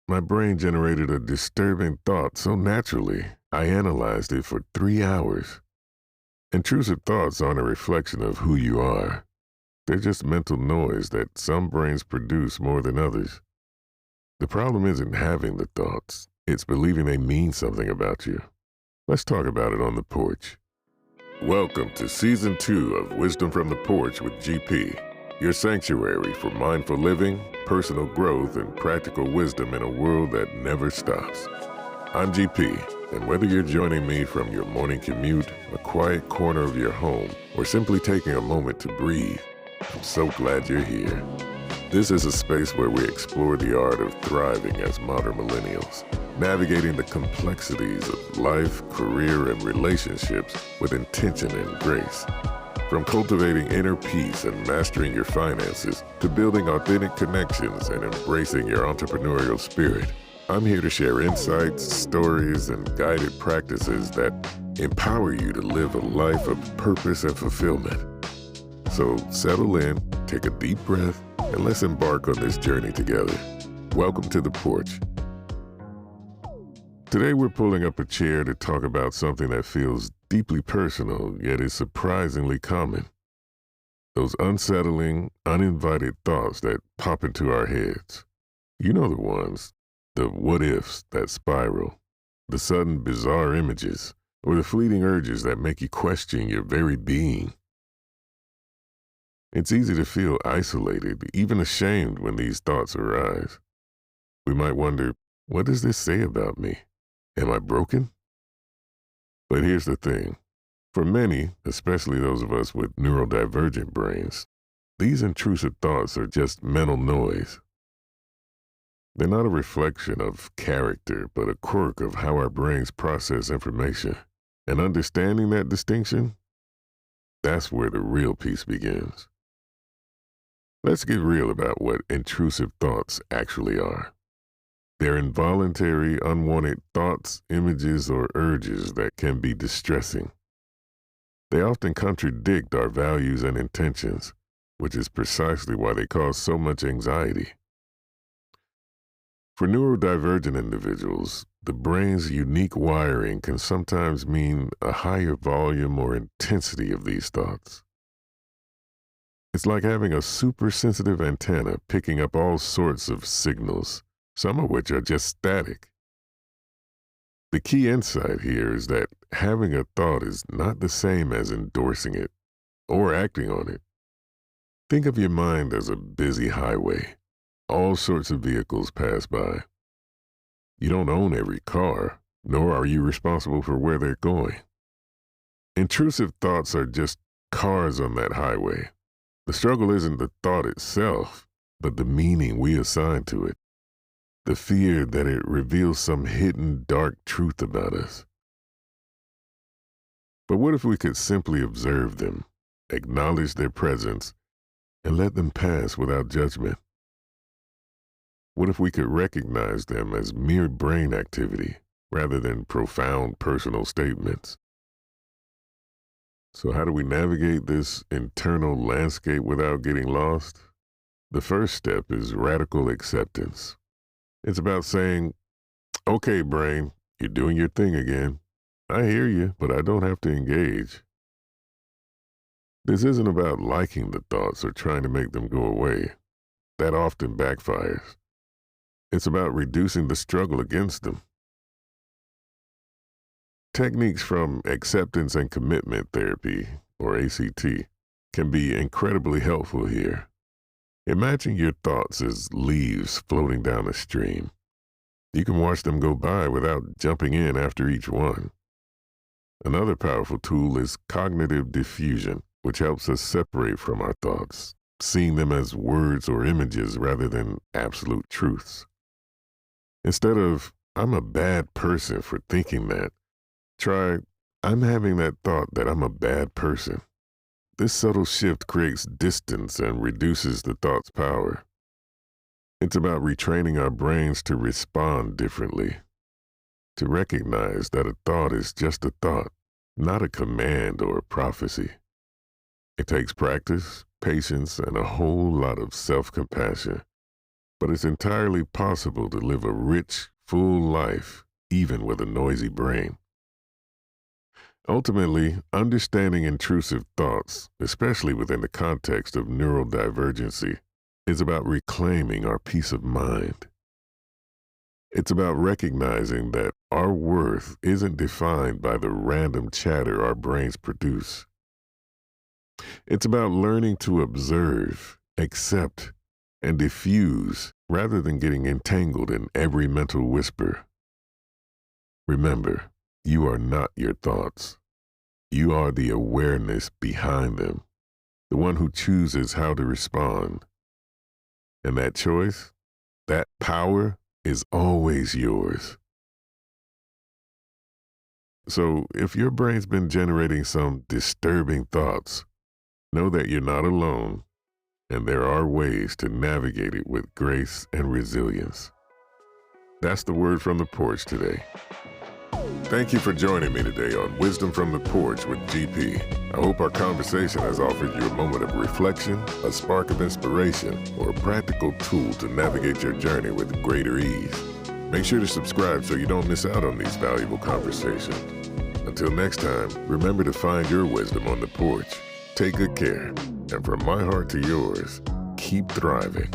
my brain generated a disturbing thought so naturally, I analyzed it for 3 hours. Intrusive thoughts aren't a reflection of who you are. They're just mental noise that some brains produce more than others. The problem isn't having the thoughts, it's believing they mean something about you. Let's talk about it on the porch. Welcome to Season 2 of Wisdom from the Porch with GP, your sanctuary for mindful living, personal growth, and practical wisdom in a world that never stops. I'm GP, and whether you're joining me from your morning commute, a quiet corner of your home, or simply taking a moment to breathe, I'm so glad you're here. This is a space where we explore the art of thriving as modern millennials, navigating the complexities of life, career, and relationships with intention and grace. From cultivating inner peace and mastering your finances to building authentic connections and embracing your entrepreneurial spirit, I'm here to share insights, stories, and guided practices that empower you to live a life of purpose and fulfillment. So settle in, take a deep breath, and let's embark on this journey together. Welcome to the porch. Today we're pulling up a chair to talk about something that feels deeply personal, yet is surprisingly common. Those unsettling, uninvited thoughts that pop into our heads. You know the ones, the what-ifs that spiral, the sudden bizarre images, or the fleeting urges that make you question your very being. It's easy to feel isolated, even ashamed when these thoughts arise. We might wonder, what does this say about me? Am I broken? But here's the thing. For many, especially those of us with neurodivergent brains, these intrusive thoughts are just mental noise. They're not a reflection of character, but a quirk of how our brains process information. And understanding that distinction, that's where the real peace begins. Let's get real about what intrusive thoughts actually are. They're involuntary, unwanted thoughts, images, or urges that can be distressing. They often contradict our values and intentions, which is precisely why they cause so much anxiety. For neurodivergent individuals, the brain's unique wiring can sometimes mean a higher volume or intensity of these thoughts. It's like having a super sensitive antenna picking up all sorts of signals, some of which are just static. The key insight here is that having a thought is not the same as endorsing it or acting on it. Think of your mind as a busy highway. All sorts of vehicles pass by. You don't own every car, nor are you responsible for where they're going. Intrusive thoughts are just cars on that highway. The struggle isn't the thought itself, but the meaning we assign to it. The fear that it reveals some hidden dark truth about us. But what if we could simply observe them, acknowledge their presence, and let them pass without judgment? What if we could recognize them as mere brain activity rather than profound personal statements? So how do we navigate this internal landscape without getting lost? The first step is radical acceptance. It's about saying, okay, brain, you're doing your thing again. I hear you, but I don't have to engage. This isn't about liking the thoughts or trying to make them go away. That often backfires. It's about reducing the struggle against them. Techniques from acceptance and commitment therapy, or ACT, can be incredibly helpful here. Imagine your thoughts as leaves floating down a stream. You can watch them go by without jumping in after each one. Another powerful tool is cognitive diffusion, which helps us separate from our thoughts, seeing them as words or images rather than absolute truths. Instead of, I'm a bad person for thinking that, try, I'm having that thought that I'm a bad person. This subtle shift creates distance and reduces the thought's power. It's about retraining our brains to respond differently, to recognize that a thought is just a thought, not a command or a prophecy. It takes practice, patience, and a whole lot of self-compassion. but it's entirely possible to live a rich, full life, even with a noisy brain. Ultimately, understanding intrusive thoughts, especially within the context of neurodivergency, is about reclaiming our peace of mind. It's about recognizing that our worth isn't defined by the random chatter our brains produce. It's about learning to observe, accept, and diffuse rather than getting entangled in every mental whisper. Remember, you are not your thoughts. You are the awareness behind them, the one who chooses how to respond. And that choice, that power, is always yours. So if your brain's been generating some disturbing thoughts, know that you're not alone, and there are ways to navigate it with grace and resilience. That's the word from the porch today. Thank you for joining me today on Wisdom from the Porch with GP. I hope our conversation has offered you a moment of reflection, a spark of inspiration, or a practical tool to navigate your journey with greater ease. Make sure to subscribe so you don't miss out on these valuable conversations. Until next time, remember to find your wisdom on the porch. Take good care, and from my heart to yours, keep thriving.